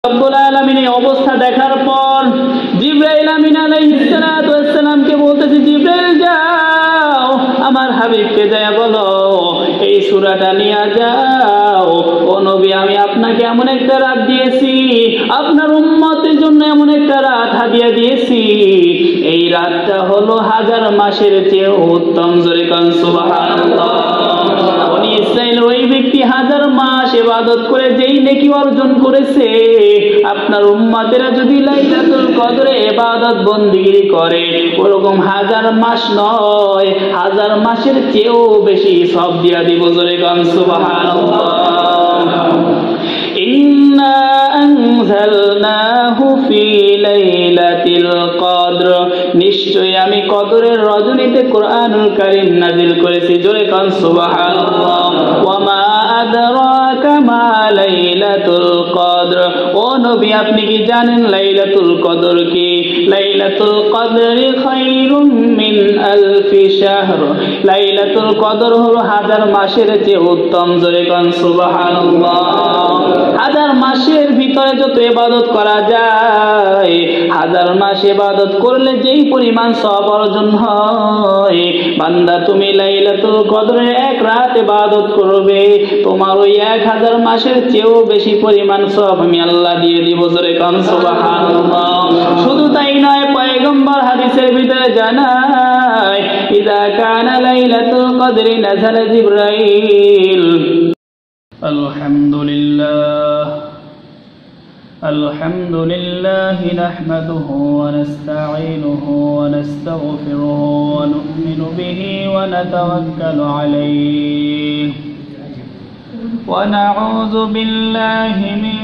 রব্বুল আলামিন এই অবস্থা দেখার পর জিবরাইল আমিন আলাইহিস সালাতু ওয়াস সালামকে বলতেছে, জিবরাইল যাও আমার হাবিবকে যায় বলো এই সূরাটা নিয়ে যাও। ও নবী, আমি আপনাকে এমন একটা রাত দিয়েছি, আপনার উম্মতের জন্য এমন একটা রাত হাদিয়া দিয়েছি, এই রাতটা হলো 1000 মাসের চেয়ে উত্তম। জোরে কান সুবহানাল্লাহ। বনি ইসরাইল ওই ব্যক্তি 1000 মাস ইবাদত করে যেই নেকি অর্জন করেছে, আপনার উম্মতেরা যদি লাইলাতুল কদরে ইবাদত বন্দেগী করে ওরকম 1000 মাস নয়, 1000 মাসের চেয়েও বেশি সব দিয়া দিব। জোরে কান সুবহানাল্লাহ। ইন্না আনজালনাহু ফি লাইলাতিল কদর, নিশ্চয়ই আমি কদরের রজনীতে কোরআনুল কারীম নাযিল করেছি। জোরে কান সুবহানাল্লাহ। ওয়া মা আদরাকা মা লাইলাতুল কদর, ও নবী আপনি কি জানেন লাইলাতুল কদর কি? লাইলাতুল কদরি খায়রুম মিন আলফি শাহর, লাইলাতুল কদর হলো 1000 মাসের চেয়ে উত্তম। জোরে কান সুবহানাল্লাহ। 1000 মাসের ভিতরে যত ইবাদত করা যায়, 1000 মাস ইবাদত করলে যেই পরিমাণ সওয়াব অর্জন হয়, বান্দা তুমি লাইলাতুল কদরে এক রাত ইবাদত করবে, তোমার ওই 1000 মাসের চেয়েও বেশি পরিমাণ সওয়াব আমি আল্লাহ দিয়ে দিব। জোরে কান সুবহানাল্লাহ। শুধু তাই নয়, পয়গম্বর হাদিসের ভিতরে জানায় ইযা কানা লাইলাতুল কদরি নাযালা জিবরাইল। আলহামদুলিল্লাহ আলহামদুলিল্লাহি নাহমাদুহু ওয়া নাস্তাঈনুহু ওয়া নাস্তাগফিরুহু ওয়া নু'মিনু বিহি ওয়া নাতাওয়াক্কালু আলাইহি ওয়া নাউযু বিল্লাহি মিন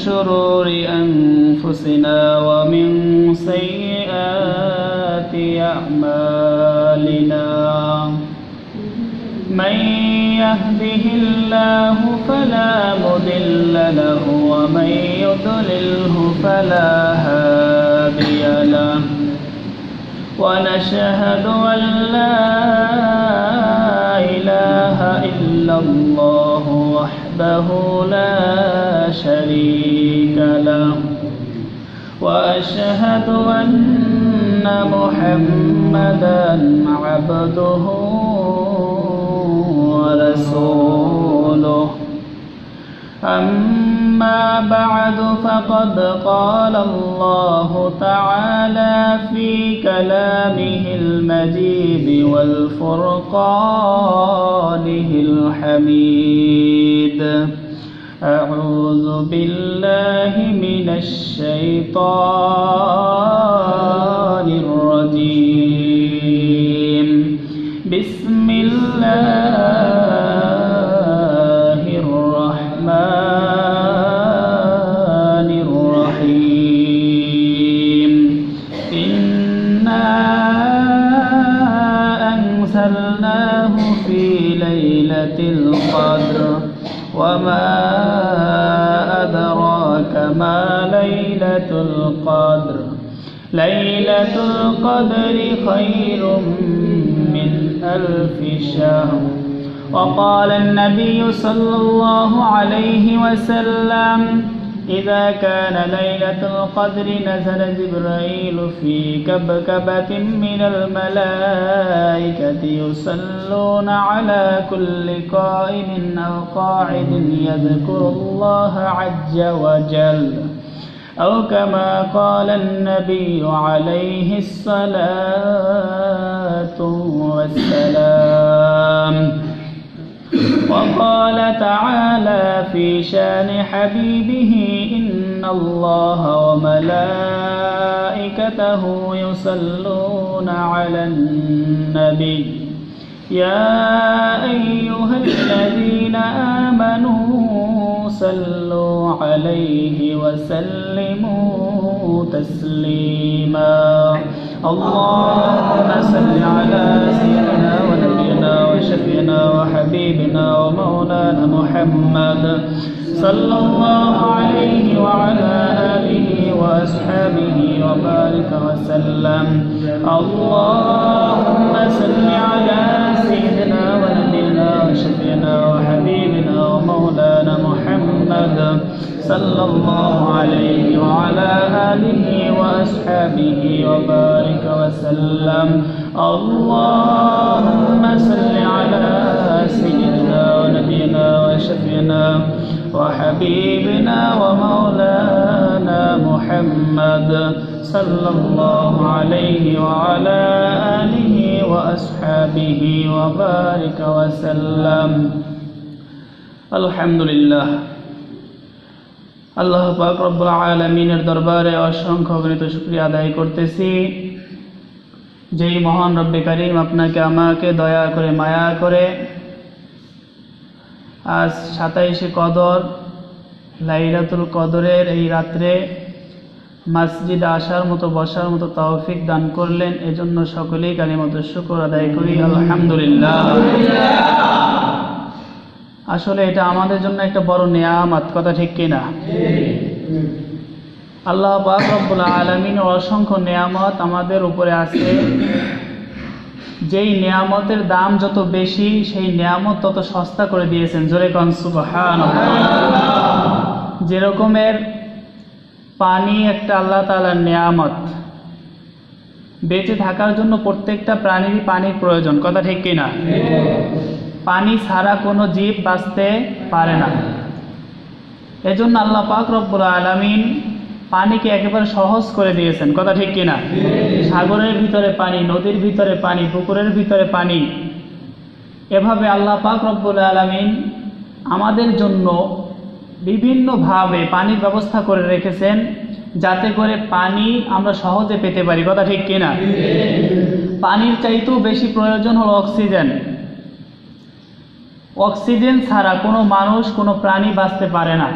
শুরুরি আনফুসিনা ওয়া মিন সাইয়্যাতি আ'মালিনা। من يهده الله فلا مضل له ومن يضلله فلا هادي له ونشهد أن لا إله إلا الله وحده لا شريك له وأشهد أن محمدا عبده ورسوله. أما بعد فقد قال الله تعالى في كلامه المجيد والفرقانه الحميد. أعوذ بالله من الشيطان الرجيم. بسم الله الرحمن الرحيم. إنا أنزلناه في ليلة القدر وما أدراك ما ليلة القدر. ليلة القدر خير من ألف شهر. وقال النبي صلى الله عليه وسلم إذا كان ليلة القدر نزل جبرائيل في كبكبة من الملائكة يصلون على كل قائم أو قاعد يذكر الله عز وجل، أو كما قال النبي عليه الصلاة والسلام. وقال تعالى في شان حبيبه إن الله وملائكته يصلون على النبي يا أيها الذين آمنوا صلوا عليه وسلموا تسليما. اللهم صل على سيدنا ونبينا وشفينا وحبيبنا ومولانا محمد صلى الله عليه وعلى آله وأصحابه وبارك وسلم. اللهم صل على سيدنا ونبينا وشفينا وحبيبنا ومولانا محمد صلى الله عليه وعلى آله وأصحابه وبارك وسلم اللهم صل على سيدنا ونبينا وشفينا وحبيبنا ومولانا محمد صلى الله عليه وعلى آله وأصحابه وبارك وسلم الحمد لله আল্লাহ পাক রব্বুল আলামিনের দরবারে অসংখ্য অগণিত শুকরিয়া আদায় করতেছি, যেই মহান রব্বে কারীম আপনাকে আমাকে দয়া করে মায়া করে আজ 27শে কদর লাইলাতুল কদরের এই রাত্রে মসজিদে আসার মতো বসার মতো তৌফিক দান করলেন। এজন্য সকলেই কালিমাতুশ শুকর আদায় করি আলহামদুলিল্লাহ। আসলে এটা আমাদের জন্য একটা বড় নিয়ামত, কথা ঠিক কিনা? আল্লাহ পাক রব্বুল আলামিনের অসংখ্য নিয়ামত আমাদের উপরে আছে। যেই নিয়ামতের দাম যত বেশি সেই নিয়ামত তত সস্তা করে দিয়েছেন। জোরে কোন সুবহানাল্লাহ। যেরকমের পানি একটা আল্লাহ তাআলার নিয়ামত, বেঁচে থাকার জন্য প্রত্যেকটা প্রাণীরই পানির প্রয়োজন, কথা ঠিক কিনা? পানি ছাড়া কোনো জীব বাঁচতে পারে না। এজন্য আল্লাহ পাক রব্বুল আলামিন পানিকে একেবারে সহজ করে দিয়েছেন, কথা ঠিক কিনা? সাগরের ভিতরে পানি, নদীর ভিতরে পানি, পুকুরের ভিতরে পানি, এভাবে আল্লাহ পাক রব্বুল আলামিন আমাদের জন্য বিভিন্নভাবে পানির ব্যবস্থা করে রেখেছেন, যাতে করে পানি আমরা সহজে পেতে পারি, কথা ঠিক কিনা? পানির চাইতেও বেশি প্রয়োজন হলো অক্সিজেন। অক্সিজেন ছাড়া কোনো মানুষ কোনো প্রাণী বাঁচতে পারে না।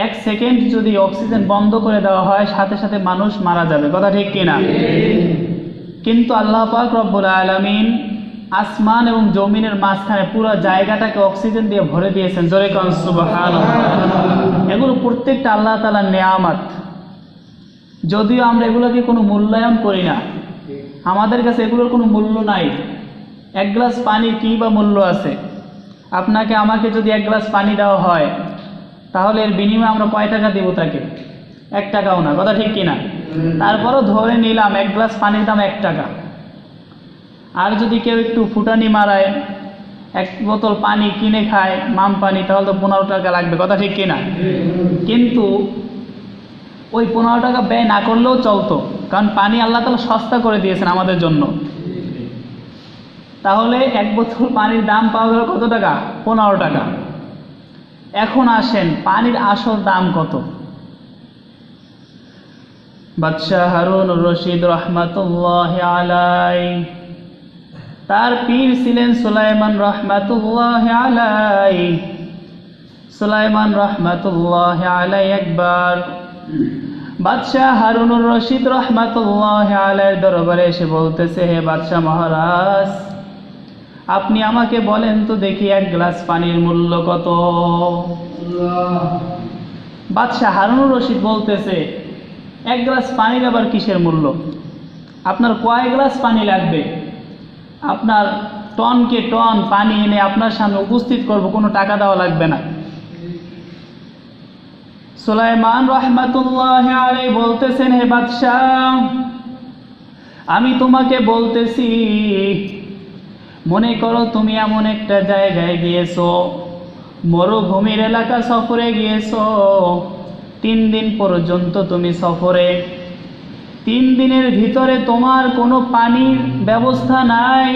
1 সেকেন্ড যদি অক্সিজেন বন্ধ করে দেওয়া হয় সাথে সাথে মানুষ মারা যাবে, কথা ঠিক কিনা? কিন্তু আল্লাহ পাক রব্বুল আলামিন আসমান এবং জমিনের মাঝখানে পুরো জায়গাটাকে অক্সিজেন দিয়ে ভরে দিয়েছেন। জোরে কোন সুবহানাল্লাহ। এগুলো প্রত্যেকটা আল্লাহ তাআলার নিয়ামত, যদিও আমরা এগুলোকে কোনো মূল্যায়ন করি না। আমাদের কাছে এগুলোর কোনো মূল্য নাই। 1 গ্লাস পানির কী বা মূল্য আছে? আপনাকে আমাকে যদি 1 গ্লাস পানি দেওয়া হয় তাহলে এর বিনিময়ে আমরা কয় টাকা দেবো তাকে? 1 টাকাও না, কথা ঠিক কিনা? তারপরও ধরে নিলাম 1 গ্লাস পানির দাম 1 টাকা। আর যদি কেউ একটু ফুটানি মারায় 1 বোতল পানি কিনে খায়, মাম পানি, তাহলে তো 15 টাকা লাগবে, কথা ঠিক কিনা? কিন্তু ওই 15 টাকা ব্যয় না করলেও চলতো, কারণ পানি আল্লাহ তাআলা সস্তা করে দিয়েছেন আমাদের জন্য। তাহলে 1 বোতল পানির দাম পাওয়া গেল কত টাকা? 15 টাকা। এখন আসেন পানির আসল দাম কত? বাদশাহ হারুনুর রশিদ রহমাতুল্লাহি আলাইহি, তার পীর ছিলেন সুলাইমান রহমাতুল্লাহি আলাইহি। সুলাইমান রহমাতুল্লাহি আলাইহি একবার বাদশাহ হারুনুর রশিদ রহমাতুল্লাহি আলাইহির দরবারে এসে বলতেছে, হে বাদশাহ মহারাজ, আপনি আমাকে বলেন তো দেখি 1 গ্লাস পানির মূল্য কত? বাদশাহ হারুনুর রশিদ বলতেছে, 1 গ্লাস পানির আবার কিসের মূল্য? আপনার কয় গ্লাস পানি লাগবে? আপনার টনকে টন পানি এনে আপনার সামনে উপস্থিত করব, কোনো টাকা দেওয়া লাগবে না। সুলাইমান রহমাতুল্লাহি আলাইহি বলতেছেন, হে বাদশাহ, আমি তোমাকে বলতেছি, মনে করো তুমি এমন একটা জায়গায় গিয়েছো, মরুভূমির এলাকা সফরে গিয়েছো। 3 দিন পর্যন্ত তুমি সফরে, 3 দিনের ভিতরে তোমার কোনো পানির ব্যবস্থা নাই।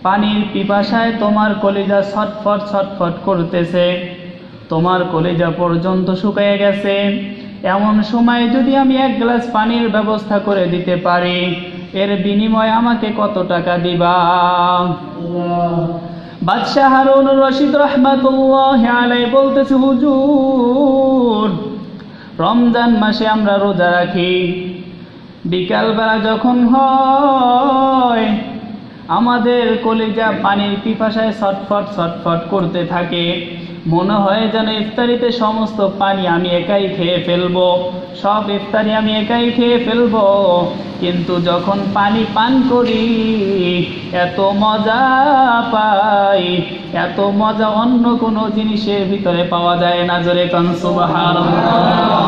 পানির পিপাসায় তোমার কলিজা ছটফট ছটফট করতেছে, তোমার কলিজা পর্যন্ত শুকিয়ে গেছে। এমন সময় যদি আমি 1 গ্লাস পানির ব্যবস্থা করে দিতে পারি, এর বিনিময়ে আমাকে কত টাকা দিবা? বাদশাহ হারুনুর রশিদ রহমাতুল্লাহি আলাইহি বলতেছে, হুজুর, রমজান মাসে আমরা রোজা রাখি, বিকালবেলা যখন হয় আমাদের কলিজা পানির পিপাসায় ছটফট ছটফট করতে থাকে। মনে হয় যেন ইফতারিতে সমস্ত পানি আমি একাই খেয়ে ফেলবো, সব ইফতারি আমি একাই খেয়ে ফেলবো। কিন্তু যখন পানি পান করি এত মজা পাই, এত মজা অন্য কোনো জিনিসের ভিতরে পাওয়া যায় না। জোরে কান সুবহানাল্লাহ।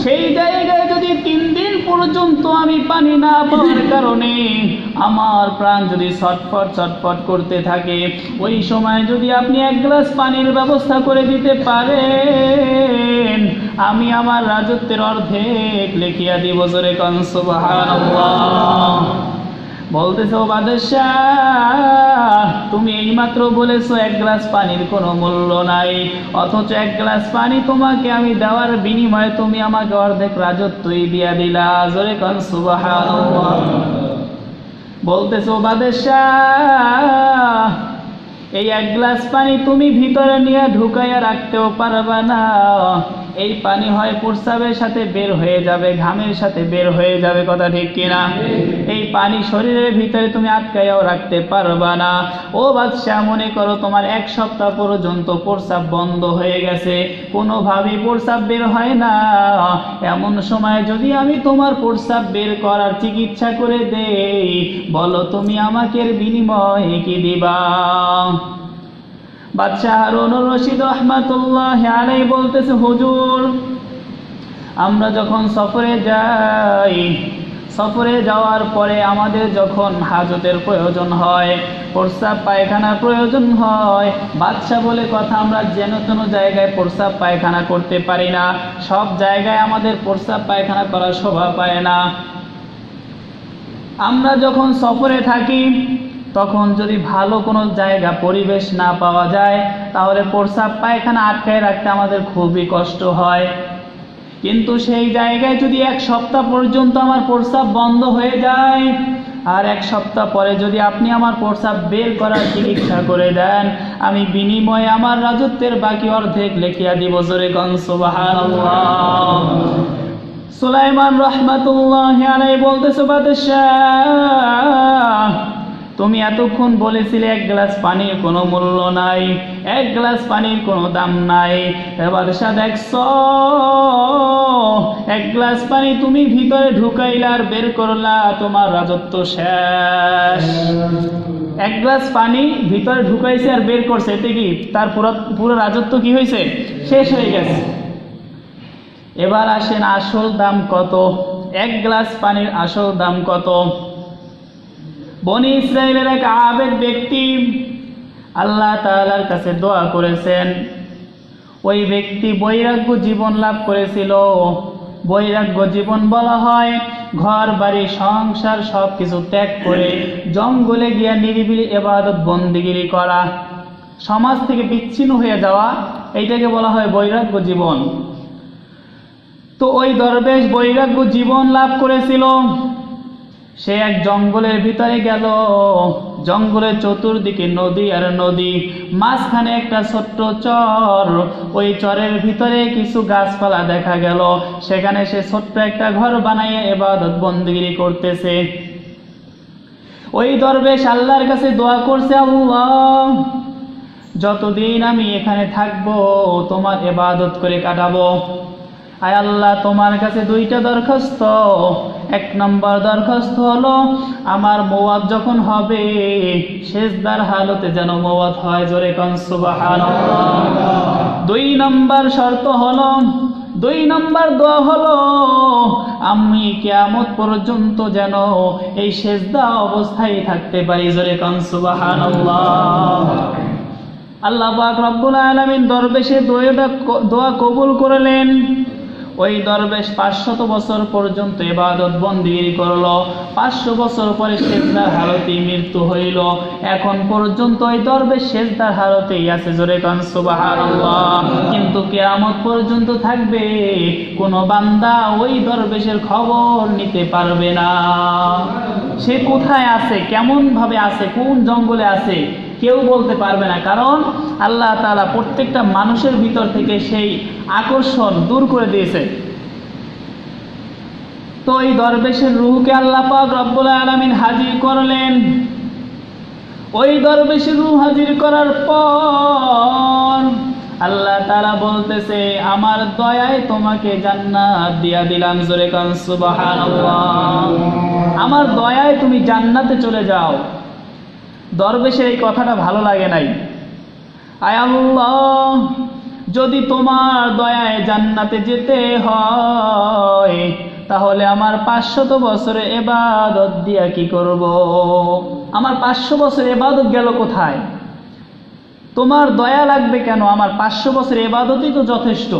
সেই জায়গায় যদি 3 দিন পর্যন্ত আমি পানি না পাওয়ার কারণে আমার প্রাণ যদি ছটফট ছটফট করতে থাকে, ওই সময় যদি আপনি 1 গ্লাস পানির ব্যবস্থা করে দিতে পারেন, আমি আমার রাজত্বের অর্ধেক লিখিয়া দিব। জোরে কান সুবহানাল্লাহ। বলতেছো বাদশাহ, তুমি এইমাত্র বলেছো 1 গ্লাস পানির কোনো মূল্য নাই, অথচ 1 গ্লাস পানি তোমাকে আমি দেওয়ার বিনিময়ে তুমি আমাকে অর্ধেক রাজত্বই দিয়া দিলা। জোরে কান সুবহানাল্লাহ। বলতেছো বাদশাহ, এই 1 গ্লাস পানি তুমি ভিতরে নিয়ে ঢুকাইয়া রাখতেও পারবা না। এই পানি হয় প্রস্রাবের সাথে বের হয়ে যাবে, ঘামের সাথে বের হয়ে যাবে, কথা ঠিক কিনা? এই পানি শরীরের ভিতরে তুমি আটকাইয়াও রাখতে পারবা না। ও বাদশাহ, মনে করো তোমার 1 সপ্তাহ পর্যন্ত প্রস্রাব বন্ধ হয়ে গেছে, কোনোভাবেই প্রস্রাব বের হয় না। এমন সময় যদি আমি তোমার প্রস্রাব বের করার চিকিৎসা করে দেই, বলো তুমি আমাকে এর বিনিময়ে কি দিবা? বাদশাহ হারুনুর রশিদ রাহমাতুল্লাহি আলাইহি বলতেছে, হুজুর, আমরা যখন সফরে যাই, সফরে যাওয়ার পরে আমাদের যখন হাজতের প্রয়োজন হয়, প্রস্রাব পায়খানার প্রয়োজন হয়, বাদশা বলে কথা, আমরা যেন তেন জায়গায় প্রস্রাব পায়খানা করতে পারি না, সব জায়গায় আমাদের প্রস্রাব পায়খানা করার শোভা পায় না। আমরা যখন সফরে থাকি তখন যদি ভালো কোনো জায়গা পরিবেশ না পাওয়া যায়, তাহলে প্রস্রাব পায়খানা আটকায় রাখতে আমাদের খুবই কষ্ট হয়। কিন্তু সেই জায়গায় যদি 1 সপ্তাহ পর্যন্ত আমার প্রস্রাব বন্ধ হয়ে যায়, আর 1 সপ্তাহ পরে যদি আপনি আমার প্রস্রাব বের করার চিকিৎসা করে দেন, আমি বিনিময়ে আমার রাজত্বের বাকি অর্ধেক লিখিয়া দিব। জোরে কান সুবহানাল্লাহ। সুলাইমান রাহমাতুল্লাহি আলাইহি বলতেছে, বাদশাহ, তুমি এতক্ষণ বলেছিলে 1 গ্লাস পানির কোনো মূল্য নাই, 1 গ্লাস পানির কোনো দাম নাই। বাদশাহ দেখছো, 1 গ্লাস পানি তুমি ভিতরে ঢুকাইলা আর বের করলা, তোমার রাজত্ব শেষ। 1 গ্লাস পানি ভিতরে ঢুকাইছে আর বের করছে, এতে কি তার পুরো রাজত্ব কি হয়েছে? শেষ হয়ে গেছে। এবার আসেন, আসল দাম কত? 1 গ্লাস পানির আসল দাম কত? বনি ইসরাইলের এক আবেদ ব্যক্তি আল্লাহ তাআলার কাছে দোয়া করেছেন। ওই ব্যক্তি বৈরাগ্য জীবন লাভ করেছিল। বৈরাগ্য জীবন বলা হয় ঘর বাড়ি সংসার সবকিছু ত্যাগ করে জঙ্গলে গিয়া নিরিবিলি ইবাদত বন্দেগিরি করা, সমাজ থেকে বিচ্ছিন্ন হয়ে যাওয়া, এইটাকে বলা হয় বৈরাগ্য জীবন। তো ওই দরবেশ বৈরাগ্য জীবন লাভ করেছিল। সে এক জঙ্গলের ভিতরে গেল। জঙ্গলের চতুর্দিকে নদী আর নদী, মাঝখানে একটা ছোট্ট চর। ওই চরের ভিতরে কিছু গাছপালা দেখা গেল। সেখানে সে ছোট্ট একটা ঘর বানাইয়া ইবাদত বন্দেগিরি করতেছে। ওই দরবেশ আল্লাহর কাছে দোয়া করছে, আল্লাহ, যতদিন আমি এখানে থাকবো তোমার ইবাদত করে কাটাবো। আয় আল্লাহ, তোমার কাছে 2টা দরখাস্ত। 1 নম্বর দরখাস্ত হলো, আমার মওয়াত যখন হবে সেজদার হালতে যেন মওয়াত হয়। জোরে কান সুবহানাল্লাহ। 2 নম্বর শর্ত হলো, 2 নম্বর দোয়া হলো, আমি কিয়ামত পর্যন্ত যেন এই সেজদা অবস্থায় থাকতে পারি। জোরে কান সুবহানাল্লাহ। আল্লাহ পাক রব্বুল আলামিন দরবেশের দোয়া কবুল করলেন। ওই দরবেশ 500 বছর পর্যন্ত ইবাদত বন্দেগিরি করলো। 500 বছর পরে সেজদার হালতেই মৃত্যু হইল। এখন পর্যন্ত ওই দরবেশ সেজদার হালতেই আছে। জোরে কান সুবহানাল্লাহ। কিন্তু কিয়ামত পর্যন্ত থাকবে, কোন বান্দা ওই দরবেশের খবর নিতে পারবে না। সে কোথায় আছে, কেমন ভাবে আছে, কোন জঙ্গলে আছে, কেউ বলতে পারবে না। কারণ আল্লাহ তাআলা প্রত্যেকটা মানুষের ভিতর থেকে সেই আকর্ষণ দূর করে দিয়েছে। তো এই দরবেশের রূহকে আল্লাহ পাক রব্বুল আলামিন হাজির করলেন। ওই দরবেশের রূহ হাজির করার পর আল্লাহ তাআলা বলতেছে আমার দয়ায় তোমাকে জান্নাত দিয়া দিলাম। জোরে কান সুবহানাল্লাহ। আমার দয়ায় তুমি জান্নাতে চলে যাও। দরবেশের এই কথাটা ভালো লাগে নাই। আয় আল্লাহ, যদি তোমার দয়ায় জান্নাতে যেতে হয় তাহলে আমার 500 বছরের ইবাদত দিয়া কি করব? আমার 500 বছর ইবাদত গেল কোথায়? তোমার দয়া লাগবে কেন? আমার 500 বছর ইবাদতই তো যথেষ্ট।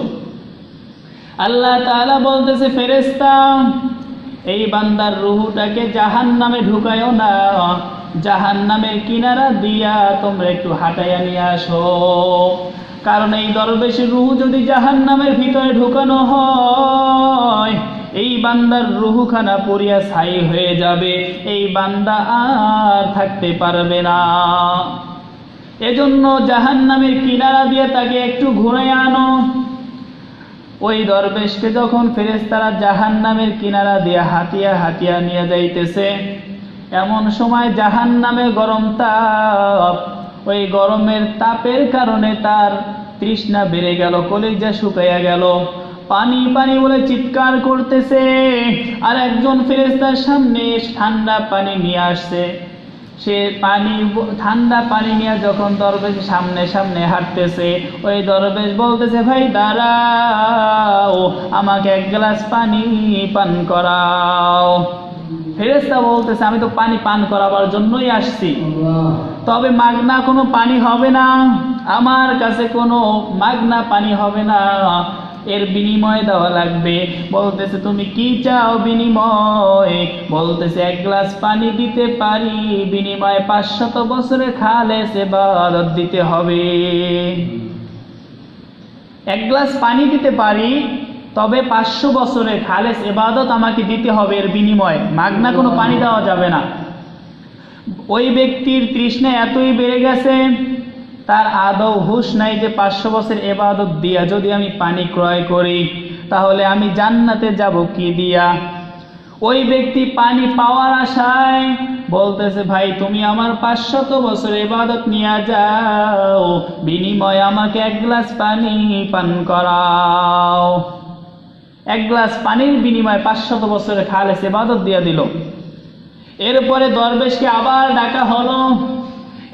আল্লাহ তাআলা বলতেছে ফেরেশতা, এই বান্দার রূহটাকে জাহান্নামে ঢুকায়ও না, জাহান্নামের কিনারা দিয়া তোমরা একটু হাঁটাইয়া নিয়ে আসো। কারণ এই দরবেশের রূহ যদি জাহান্নামের ভিতরে ঢুকানো হয় এই বান্দার রূহখানা পুড়িয়া ছাই হয়ে যাবে, এই বান্দা আর থাকতে পারবে না। এজন্য জাহান্নামের কিনারা দিয়ে তাকে একটু ঘুরে আনো। ওই দরবেশকে যখন ফেরেশতারা জাহান্নামের কিনারা দিয়ে হাতিয়া হাতিয়া নিয়ে যাইতেছে, এমন সময় জাহান্নামে গরম তাপ, ওই গরমের তাপের কারণে তার তৃষ্ণা বেড়ে গেল, কলিজা শুকাইয়া গেল, পানি পানি বলে চিৎকার করতেছে। আর একজন ফেরেশতার সামনে ঠান্ডা পানি নিয়ে আসছে। সে ঠান্ডা পানি নিয়ে যখন দরবেশ সামনে সামনে হাঁটতেছে, ওই দরবেশ বলতেছে ভাই দাঁড়াও, আমাকে এক গ্লাস পানি পান করাও। ফেরেশতা বলতেছে আমি তো পানি পান করাবার জন্যই আসছি, তবে মাগনা কোনো পানি হবে না, আমার কাছে কোনো মাগনা পানি হবে না, এর বিনিময় দেওয়া লাগবে। বলতেছে তুমি কি চাও বিনিময়? বলতেছে এক গ্লাস পানি দিতে পারি, বিনিময়ে 500 বছরের খালেস ইবাদত দিতে হবে। এক গ্লাস পানি দিতে পারি, তবে 500 বছরের খালেস ইবাদত আমাকে দিতে হবে, এর বিনিময়ে মাগনা কোনো পানি দেওয়া যাবে না। ওই ব্যক্তির তৃষ্ণা এতই বেড়ে গেছে, তার আদৌ হুঁশ নাই যে 500 বছর ইবাদত দিয়া যদি আমি পানি ক্রয় করি তাহলে আমি জান্নাতে যাব কি দিয়া। ওই ব্যক্তি পানি পাওয়ার আশায় বলতেছে ভাই তুমি আমার 500 বছর ইবাদত নিয়ে যাও, বিনিময়ে আমাকে এক গ্লাস পানি পান করাও। এক গ্লাস পানির বিনিময়ে 500 বছরের খালেস ইবাদত দিয়া দিল। এরপরে দরবেশকে আবার ডাকা হলো,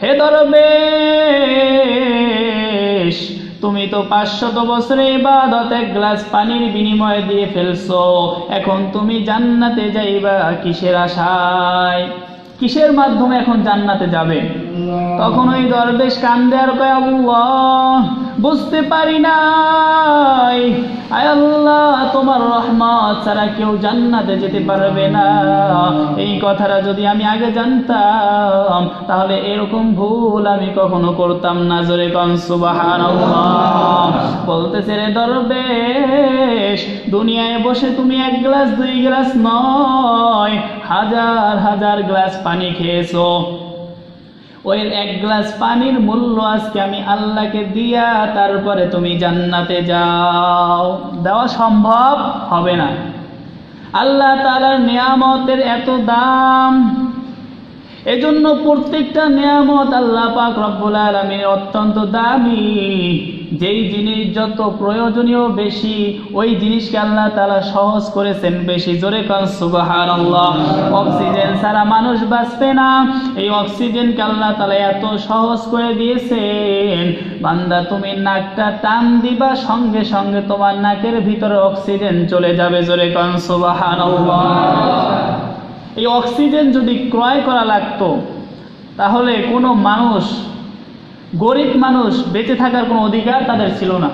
হে দরবেশ, তুমি তো 500 বছরের ইবাদত এক গ্লাস পানির বিনিময়ে দিয়ে ফেলছো, এখন তুমি জান্নাতে যাইবা কিসের আশায়? কিসের মাধ্যমে এখন জান্নাতে যাবে? তখন ওই দরবেশ কান্দে আর কয় আল্লাহ, বুঝতে পারি নাই, আয় আল্লাহ তোমার রহমত ছাড়া কেউ জান্নাতে যেতে পারবে না। এই কথাটা যদি আমি আগে জানতাম তাহলে এরকম ভুল আমি কখনো করতাম না। জোরে কান সুবহানাল্লাহ। বলতেছে রে দরবেশ, দুনিয়ায় বসে তুমি এক গ্লাস দুই গ্লাস নয়, হাজার হাজার গ্লাস পানি খেয়েছো। ওই এক গ্লাস পানির মূল্য আজকে আমি আল্লাহকে দিয়া তারপরে তুমি জান্নাতে যাও, দেওয়া সম্ভব হবে না। আল্লাহ তাআলার নিয়ামতের এত দাম, এজন্য প্রত্যেকটা নিয়ামত আল্লাহ পাক রব্বুল আলামিন অত্যন্ত দামি। যেই জিনিস যত প্রয়োজনীয় বেশি, ওই জিনিসকে আল্লাহ তাআলা সহজ করেছেন বেশি। জোরে কান সুবহানাল্লাহ। অক্সিজেন ছাড়া মানুষ বাঁচবে না, এই অক্সিজেনকে আল্লাহ তাআলা এত সহজ করে দিয়েছেন। বান্দা তুমি নাকটা টান দিবা, সঙ্গে সঙ্গে তোমার নাকের ভিতরে অক্সিজেন চলে যাবে। জোরে কান সুবহানাল্লাহ। এই অক্সিজেন যদি ক্রয় করা লাগতো তাহলে কোনো মানুষ, গরিব মানুষ বেঁচে থাকার কোনো অধিকার তাদের ছিল না।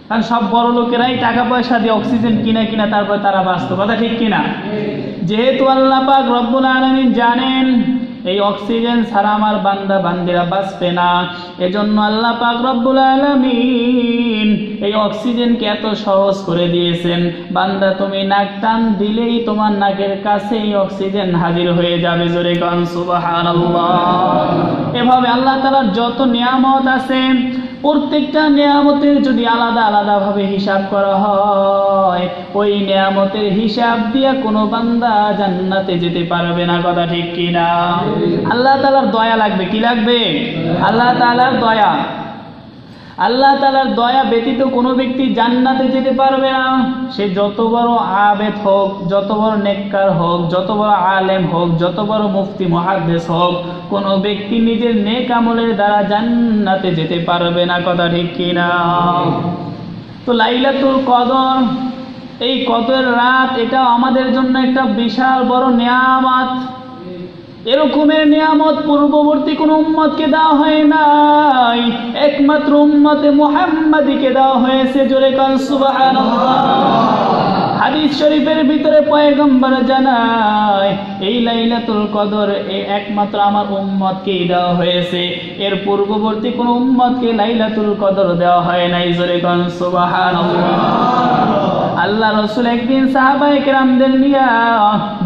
কারণ সব বড় লোকেরাই টাকা পয়সা দিয়ে অক্সিজেন কিনা তারপর তারা বাঁচত। কথা ঠিক কিনা? যেহেতু আল্লাহ পাক রব্বুল আলামিন জানেন এই অক্সিজেন ছাড়া আমার বান্দা বান্দিরা বাঁচবে না, এজন্য আল্লাহ পাক রব্বুল আলামিন এই অক্সিজেনকে এত সহজ করে দিয়েছেন। বান্দা তুমি নাক টান দিলেই তোমার নাকের কাছে এই অক্সিজেন হাজির হয়ে যাবে। জোরে কান সুবহানাল্লাহ। এভাবে আল্লাহ তাআলার যত নিয়ামত আছে, প্রত্যেকটা নিয়ামতের যদি আলাদা আলাদা ভাবে হিসাব করা হয়, ওই নিয়ামতের হিসাব দিয়ে কোনো বান্দা জান্নাতে যেতে পারবে না। কথা ঠিক কিনা? আল্লাহ তাআলার দয়া লাগবে। কি লাগবে? আল্লাহ তাআলার দয়া। আল্লাহ তাআলার দয়া ব্যতীত কোনো ব্যক্তি জান্নাতে যেতে পারবে না। সে যত বড় আবেদ হোক, যত বড় নেককার হোক, যত বড় আলেম হোক, যত বড় মুফতি মুহাদ্দিস হোক, কোনো ব্যক্তি নিজের নেক আমলের দ্বারা জান্নাতে যেতে পারবে না। কথা ঠিক কিনা? তো লাইলাতুল কদর, এই কদরের রাত, এটা আমাদের জন্য একটা বিশাল বড় নিয়ামত। এরকমের নিয়ামত পূর্ববর্তী কোন উম্মতকে দেওয়া হয় নাই, একমাত্র উম্মতে মুহাম্মাদীকে দেওয়া হয়েছে। জোরে কান সুবহানাল্লাহ। হাদিস শরীফের ভিতরে পয়গম্বর জানায়, এই লাইলাতুল কদর একমাত্র আমার উম্মতকেই দেওয়া হয়েছে, এর পূর্ববর্তী কোন উম্মতকে লাইলাতুল কদর দেওয়া হয় নাই। জোরে কান সুবহানাল্লাহ। আল্লাহ রাসূল একদিন সাহাবায়ে কেরামদের নিয়ে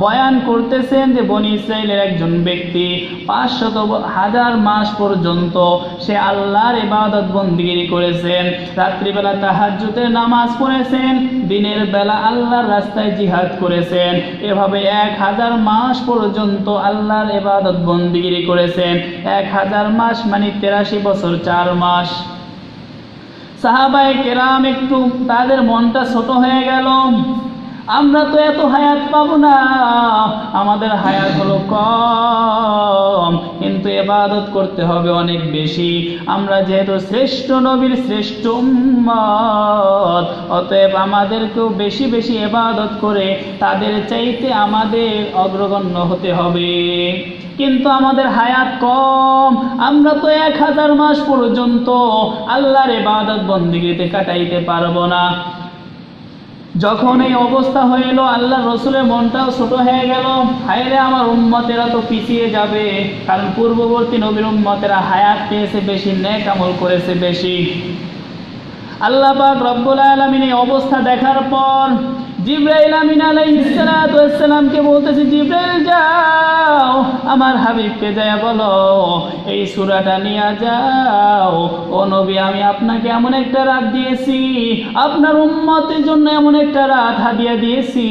বয়ান করতেছেন যে বনি ইসরাইলের একজন ব্যক্তি 500,000 মাস পর্যন্ত সে আল্লাহর ইবাদত বন্দেগী করেছেন, রাত্রিবেলা তাহাজ্জুদের নামাজ পড়েছেন, দিনের বেলা আল্লাহর রাস্তায় জিহাদ করেছেন, এভাবে 1000 মাস পর্যন্ত আল্লাহর ইবাদত বন্দেগী করেছেন। 1000 মাস মানে 83 বছর 4 মাস। সাহাবায়ে কেরাম একটু তাদের মনটা ছোট হয়ে গেল, আমরা তো এত হায়াত পাবো না, আমাদের হায়াত হলো কম, কিন্তু ইবাদত করতে হবে অনেক বেশি। আমরা যেহেতু শ্রেষ্ঠ নবীর শ্রেষ্ঠ উম্মত, অতএব আমাদেরকেও বেশি বেশি ইবাদত করে তাদের চাইতে আমাদের অগ্রগণ্য হতে হবে। কিন্তু আমাদের হায়াত কম, আমরা তো 1000 মাস পর্যন্ত আল্লাহর ইবাদত বন্দেগীতে কাটাইতে পারবো না। যখন এই অবস্থা হইল, আল্লাহ রসুলের মনটাও ছোট হয়ে গেল, হায়রে আমার উম্মতেরা তো পিছিয়ে যাবে, কারণ পূর্ববর্তী নবীর উম্মতেরা হায়াত পেয়েছে বেশি, নেক আমল করেছে বেশি। আল্লাহ পাক রব্বুল আলামিন এই অবস্থা দেখার পর জিবরাইল আমিন আলাইহিস সালাতু ওয়াস সালামকে বলতেছে, জিবরাইল যাও আমার হাবিবকে যায় বলো এই সূরাটা নিয়ে যাও, ও নবী আমি আপনাকে এমন একটা রাত দিয়েছি, আপনার উম্মতের জন্য এমন একটা রাত হাদিয়া দিয়েছি,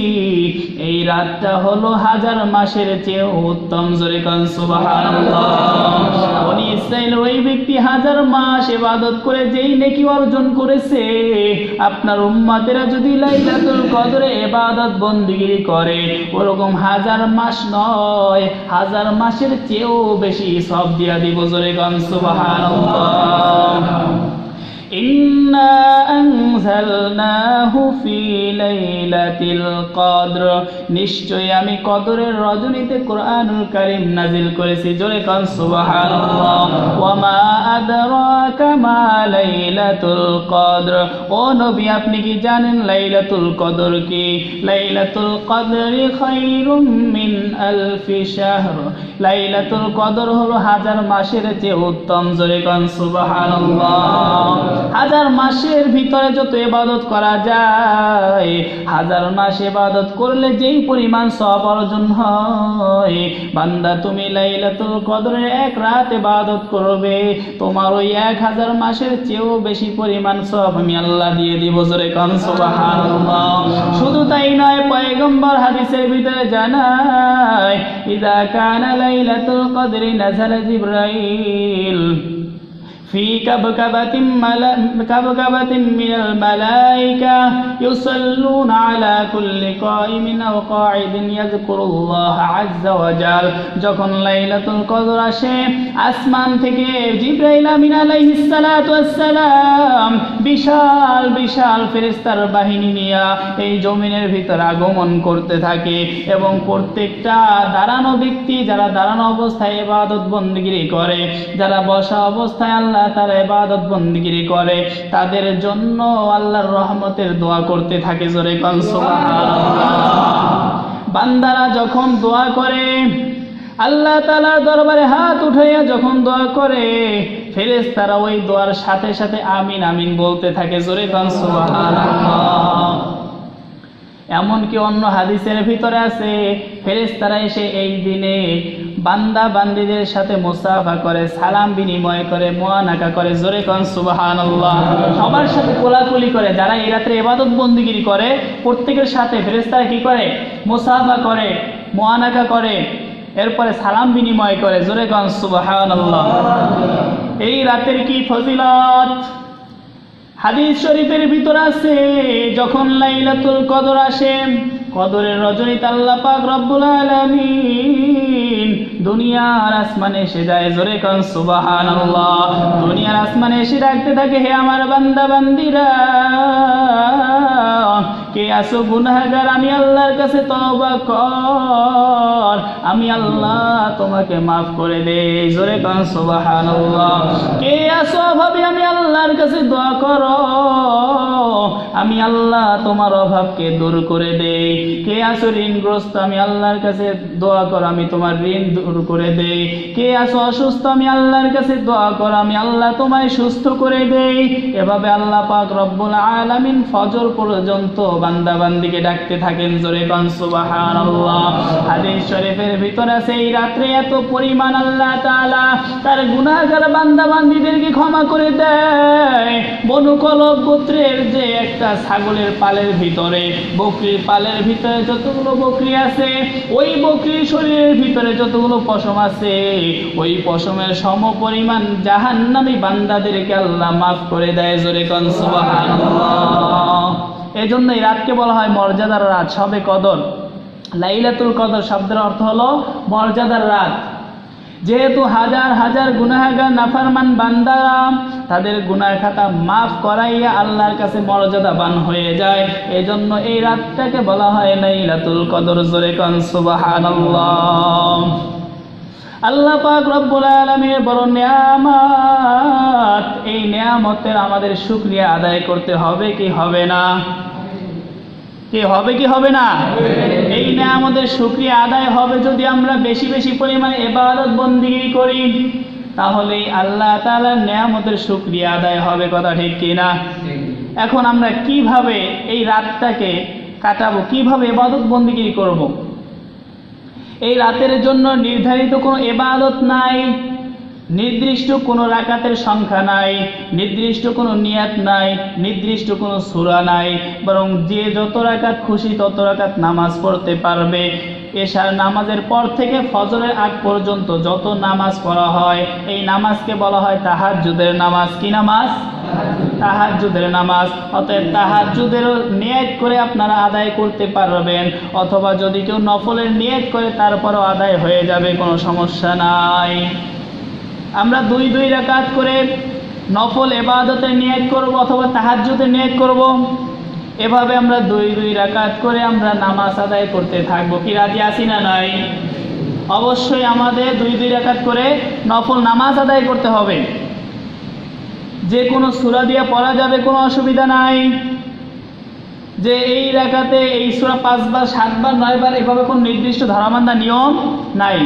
এই রাতটা হলো 1000 মাসের চেয়ে উত্তম। জোরে কান সুবহানাল্লাহ। বনি ইসরাইল ওই ব্যক্তি 1000 মাস ইবাদত করে যেই নেকি অর্জন করেছে, আপনার উম্মতেরা যদি লাইলাতুল কদরে ইবাদত বন্দেগী করে ওরকম 1000 মাস নয়, 1000 মাসের চেয়েও বেশি সব দিয়া দিব। জোরে কান সুবহানাল্লাহ। ইন্না আনজালনাহু ফি লাইলাতিল কদর, নিশ্চয়ই আমি কদরের রজনীতে কোরআনুল কারীম নাজিল করেছি। জোরে কান সুবহানাল্লাহ। ওয়া মা আদরাকা মা লাইলাতুল কদর, ও নবী আপনি কি জানেন লাইলাতুল কদর কি? লাইলাতুল কদরি খায়রুম মিন আলফি শাহর, লাইলাতুল কদর হলো 1000 মাসের চেয়ে উত্তম। জোরে কান সুবহানাল্লাহ। 1000 মাসের ভিতরে যত ইবাদত করা যায়, 1000 মাস ইবাদত করলে যেই পরিমাণ সওয়াব অর্জন হয়, বান্দা তুমি লাইলাতুল কদরের এক রাত ইবাদত করবে, তোমার ওই 1000 মাসের চেয়েও বেশি পরিমাণ সওয়াব আমি আল্লাহ দিয়ে দিব। জোরে কান সুবহানাল্লাহ। শুধু তাই নয়, পয়গম্বর হাদিসের ভিতরে জানায়, ইযা কানা লাইলাতুল কদরি নাযালা জিবরাইল في كبكبة من الملائكة يصلون على كل قائم أو قاعد يذكر الله عز وجل। যখন লাইলাতুল কদর আসে, আসমান থেকে জিবরাইল আমিন আলাইহিস সালাতু ওয়াস সালাম বিশাল বিশাল ফেরেশতার বাহিনী নিয়ে এই জমিনের ভিতর আগমন করতে থাকে, এবং প্রত্যেকটা দাঁড়ানো ব্যক্তি, যারা দাঁড়ানো অবস্থায় ইবাদত বন্দেগী করে, যারা বসা অবস্থায় আল্লাহ তারা ইবাদত বন্দেগী করে, তাদের জন্য আল্লাহর রহমতের দোয়া করতে থাকে। জোরে কান সুবহানাল্লাহ। বান্দারা যখন দোয়া করে, আল্লাহ তাআলার দরবারে হাত উঠাইয়া যখন দোয়া করে, ফেরেশতারা ওই দোয়ার সাথে সাথে আমিন আমিন বলতে থাকে। জোরে কান সুবহানাল্লাহ। এমনকি অন্য হাদিসের ভিতরে আছে, ফেরেশতারা এসে এই দিনে বান্দা বান্দীদের সাথে মুসাফা করে, সালাম বিনিময় করে, মুআনাকা করে। জোরে কান সুবহানাল্লাহ। সবার সাথে কোলাকুলি করে, যারা এই রাতে ইবাদত বন্দেগী করে প্রত্যেকের সাথে ফেরেশতারা কি করে? মুসাফা করে, মুআনাকা করে, এরপরে সালাম বিনিময় করে। জোরে কান সুবহানাল্লাহ। এই রাতের কি ফজিলত! হাদিস শরীফের ভিতর আছে যখন লাইলাতুল কদর আসে, কদরের রজনীতে আল্লাহ পাক রব্বুল আলামিন দুনিয়ার আসমানে এসে যায়, জোরে কান সুবহানাল্লাহ। দুনিয়ার আসমানে এসে ডাকতে থাকে, হে আমার বান্দা বান্দিরা, কে আসো গুনাহগার, আমি আল্লাহর কাছে তওবা কর, আমি আল্লাহ তোমাকে মাফ করে দেই, জোরে কান সুবহানাল্লাহ। কে আসো ভাবি, আমি আল্লাহর কাছে দোয়া করো, আমি আল্লাহ তোমার অভাবকে দূর করে দেই। কে আসো ঋণগ্রস্ত, আমি আল্লাহর কাছে দোয়া করো, আমি তোমার ঋণ দূর করে দেই। কে আসো অসুস্থ, আমি আল্লাহর কাছে দোয়া করো, আমি আল্লাহ তোমায় সুস্থ করে দেই। এভাবে আল্লাহ পাক রব্বুল আলামিন ফজর পর্যন্ত বান্দা বান্দিকে ডাকতে থাকেন, জোরে কান সুবহানাল্লাহ। হাদিস শরীফের ভিতরে আছে এই রাত্রে এত পরিমাণ আল্লাহ তাআলা তার গুনাহগার বান্দা বান্দীদেরকে ক্ষমা করে দেয়। বনু কলব গোত্রের যে একটা ছাগলের পালের ভিতরে, বকরির পালের ভিতরে যতগুলো বকরি আছে, ওই বকরির শরীরের ভিতরে যতগুলো পশম আছে, ওই পশমের সম পরিমাণ জাহান্নামী বান্দাদেরকে আল্লাহ মাফ করে দেয়, জোরে কান সুবহানাল্লাহ। এজন্য এই রাতকে বলা হয় মর্যাদার রাত, শবে কদর। লাইলাতুল কদর শব্দের অর্থ হলো মর্যাদার রাত। যেহেতু হাজার হাজার গুনাহগার নাফরমান বান্দারা তাদের গুনাহ খাতা মাফ করাইয়া আল্লাহর কাছে মর্যাদাবান হয়ে যায়, এজন্য এই রাতটাকে বলা হয় লাইলাতুল কদর, জোরে কান সুবহানাল্লাহ। আল্লাহ পাক রব্বুল আলামিনের বড় নিয়ামত, এই নিয়ামতের আমাদের শুকরিয়া আদায় করতে হবে কি হবে না? কি হবে কি হবে না? এই নিয়ামতের শুকরিয়া আদায় হবে যদি আমরা বেশি বেশি পরিমাণে ইবাদত বন্দেগী করি, তাহলেই আল্লাহ তাআলার নিয়ামতের শুকরিয়া আদায় হবে, কথা ঠিক কি না? এখন আমরা কিভাবে এই রাতটাকে কাটাবো, কিভাবে ইবাদত বন্দেগী করব? এই রাতের জন্য নির্ধারিত কোনো ইবাদত নাই, নির্দিষ্ট কোনো রাকাতের সংখ্যা নাই, নির্দিষ্ট কোনো নিয়াত নাই, নির্দিষ্ট কোনো সূরা নাই, বরং যে যত রাকাত খুশি তত রাকাত নামাজ পড়তে পারবে। এশার নামাজের পর থেকে ফজরের আগ পর্যন্ত যত নামাজ পড়া হয়, এই নামাজকে বলা হয় তাহাজ্জুদের নামাজ। কি নামাজ? তাহাজ্জুদের নামাজ। অতএব তাহাজ্জুদের নিয়ত করে আপনারা আদায় করতে পারবেন, অথবা যদি কেউ নফলের নিয়ত করে তারপরও আদায় হয়ে যাবে, কোনো সমস্যা নাই। আমরা দুই দুই রাকাত করে নফল ইবাদতের নিয়ত করব অথবা তাহাজ্জুদের নিয়ত করব, এভাবে আমরা দুই দুই রাকাত করে আমরা নামাজ আদায় করতে থাকবো। কি রাজি আছি না নাই? অবশ্যই আমাদের দুই দুই রাকাত করে নফল নামাজ আদায় করতে হবে। যে কোনো সূরা দিয়ে পড়া যাবে, কোনো অসুবিধা নাই। যে এই রাকাতে এই সূরা 5 বার 7 বার 9 বার এভাবে কোনো নির্দিষ্ট ধারাবান্ধা নিয়ম নাই।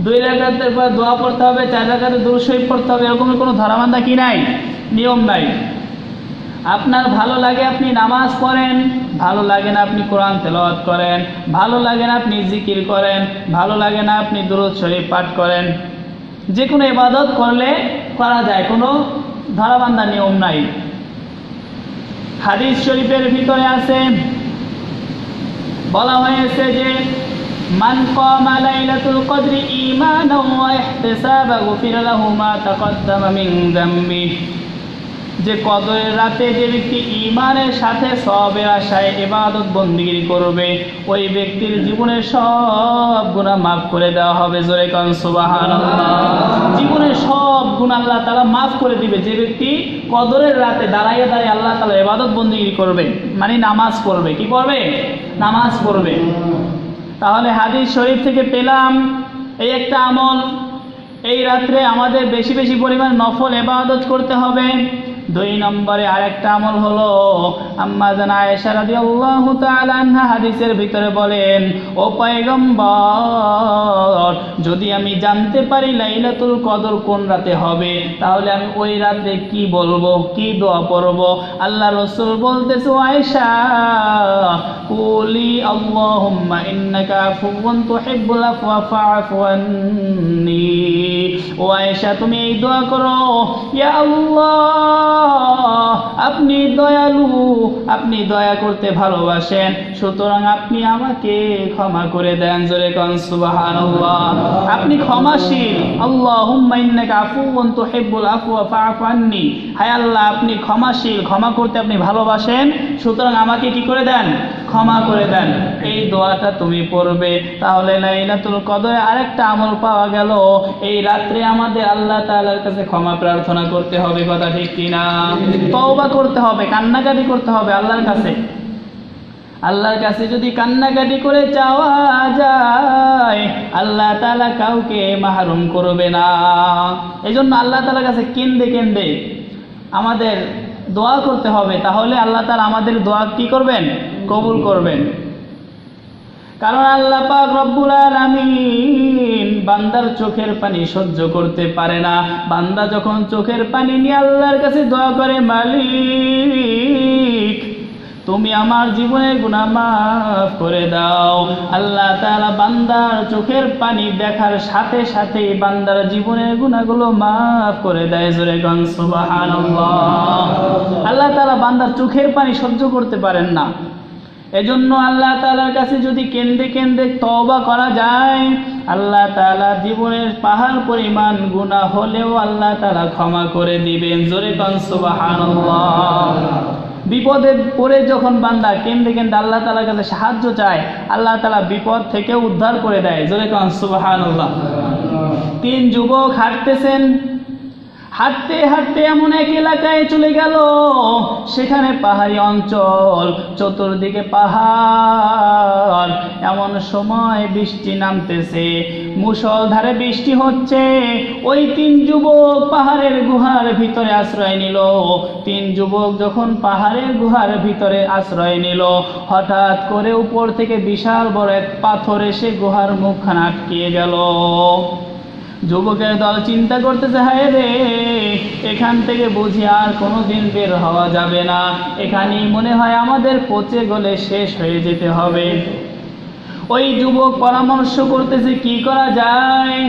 2 রাকাতের পর দোয়া পড়তে হবে, 4 রাকাতে দুরূদ শরীফ পড়তে হবে, এরকম কোনো ধারাবান্ধা কি নাই, নিয়ম নাই। আপনার ভালো লাগে আপনি নামাজ পড়েন, ভালো লাগে না আপনি কোরআন তেলাওয়াত করেন, ভালো লাগে না আপনি জিকির করেন, ভালো লাগে না আপনি দুরূদ শরীফ পাঠ করেন। যে কোনো ইবাদত করলে করা যায়, কোনো ধারাবান্ধা নিয়ম নাই। হাদিস শরীফের ভিতরে আছে, বলা হয়েছে যে মান কামা লাইলাতুল কদরি ঈমানান ওয়া ইহতিসাবান গুফিরা লাহু মা তাকদ্দামা মিন যামবি। যে কদরের রাতে যে ব্যক্তি ঈমানের সাথে সওয়াবের আশায় ইবাদত বন্দেগী করবে, ওই ব্যক্তির জীবনের সব গুনাহ মাফ করে দেওয়া হবে, জোরে কান সুবহানাল্লাহ। জীবনের সব গুনাহ আল্লাহ তাআলা মাফ করে দিবে যে ব্যক্তি কদরের রাতে দাঁড়াইয়া দাঁড়িয়ে আল্লাহ তাআলা ইবাদত বন্দেগী করবে, মানে নামাজ পড়বে। কি করবে? নামাজ পড়বে। তাহলে হাদিস শরীফ থেকে পেলাম এই একটা আমল, এই রাত্রে আমাদের বেশি বেশি পরিমাণ নফল ইবাদত করতে হবে। 2 নম্বরে আরেকটা আমল হলো, আম্মা জানা আয়েশা রাদিয়াল্লাহু তাআলা আনহা হাদিসের ভিতরে বলেন, ও পয়গম্বর, যদি আমি জানতে পারি লাইলাতুল কদর কোন রাতে হবে, তাহলে আমি ওই রাতে কি বলবো, কি দোয়া পড়ব? আল্লাহ রাসূল বলতেছে, আয়েশা, কুলি আল্লাহুম্মা ইন্নাকা আফুওয়ান তুহিব্বুল আফওয়া ফাআফু আন্নী। ও আয়েশা, তুমি এই দোয়া করো, ইয়া আল্লাহ, আপনি দয়ালু, আপনি দয়া করতে ভালোবাসেন, সুতরাং আপনি আমাকে ক্ষমা করে দেন। জোরে কোন সুবহানাল্লাহ। আপনি ক্ষমাশীল। আল্লাহুম্মা ইন্নাকা আফুউন তুহিব্বুল আফওয়া ফাআফু আন্নী। হায় আল্লাহ, আপনি ক্ষমাশীল, ক্ষমা করতে আপনি ভালোবাসেন, সুতরাং আমাকে কি করে দেন? ক্ষমা করে দেন। এই দোয়াটা তুমি পড়বে, তাহলে লাইলাতুল কদরে আরেকটা আমল পাওয়া গেল। এই রাত্রে আমাদের আল্লাহ তাআলার কাছে ক্ষমা প্রার্থনা করতে হবে, কথা ঠিক কিনা? তওবা করতে হবে, কান্নাকাটি করতে হবে আল্লাহর কাছে। আল্লাহর কাছে যদি কান্নাকাটি করে চাওয়া যায়, আল্লাহ তাআলা কাউকে মাহরুম করবে না। এজন্য আল্লাহ তাআলার কাছে কেঁদে কেঁদে আমাদের দোয়া করতে হবে, তাহলে আল্লাহ তাআলা আমাদের দোয়া কি করবেন? কবুল করবেন। কারণ আল্লাহ পাক রব্বুল আলামিন বান্দার চোখের পানি সহ্য করতে পারে না। বান্দা যখন চোখের পানি নিয়ে আল্লাহর কাছে দোয়া করে, মালিক তুমি আমার জীবনের গুনাহ মাফ করে দাও, আল্লাহ তাআলা বান্দার চোখের পানি দেখার সাথে সাথে বান্দার জীবনের গুনাহগুলো মাফ করে দেয়। জোরে কোন সুবহানাল্লাহ। আল্লাহ তাআলা বান্দার চোখের পানি সহ্য করতে পারেন না। এজন্য আল্লাহ তাআলার কাছে যদি কেঁদে কেঁদে তওবা করা যায়, আল্লাহ তাআলা জীবনের পাহাড় পরিমাণ গুনাহ হলেও আল্লাহ তাআলা ক্ষমা করে দিবেন। জোরে কোন সুবহানাল্লাহ। বিপদে পড়ে যখন বান্দা কেঁদে কেঁদে আল্লাহ তাআলার কাছে সাহায্য চায়, আল্লাহ তাআলা বিপদ থেকে উদ্ধার করে দেয়। জোরে কোন সুবহানাল্লাহ। 3 যুবক হাঁটতেছেন, হাঁটতে হাঁটতে এমন এক এলাকায় চলে গেল, সেখানে পাহাড়ি অঞ্চল, চতুর্দিকে পাহাড়। এমন সময় বৃষ্টি নামতেছে, মুষলধারে বৃষ্টি হচ্ছে। ওই 3 যুবক পাহাড়ের গুহার ভিতরে আশ্রয় নিল। 3 যুবক যখন পাহাড়ের গুহার ভিতরে আশ্রয় নিল, হঠাৎ করে উপর থেকে বিশাল বড় এক পাথর এসে গুহার মুখখানা আটকিয়ে গেল। যুবকের দল চিন্তা করতেছে, হায় রে, এখান থেকে বুঝি আর কোনোদিন বের হওয়া যাবে না, এখানেই মনে হয় আমাদের পচে গলে শেষ হয়ে যেতে হবে। ওই যুবক পরামর্শ করতেছে কি করা যায়।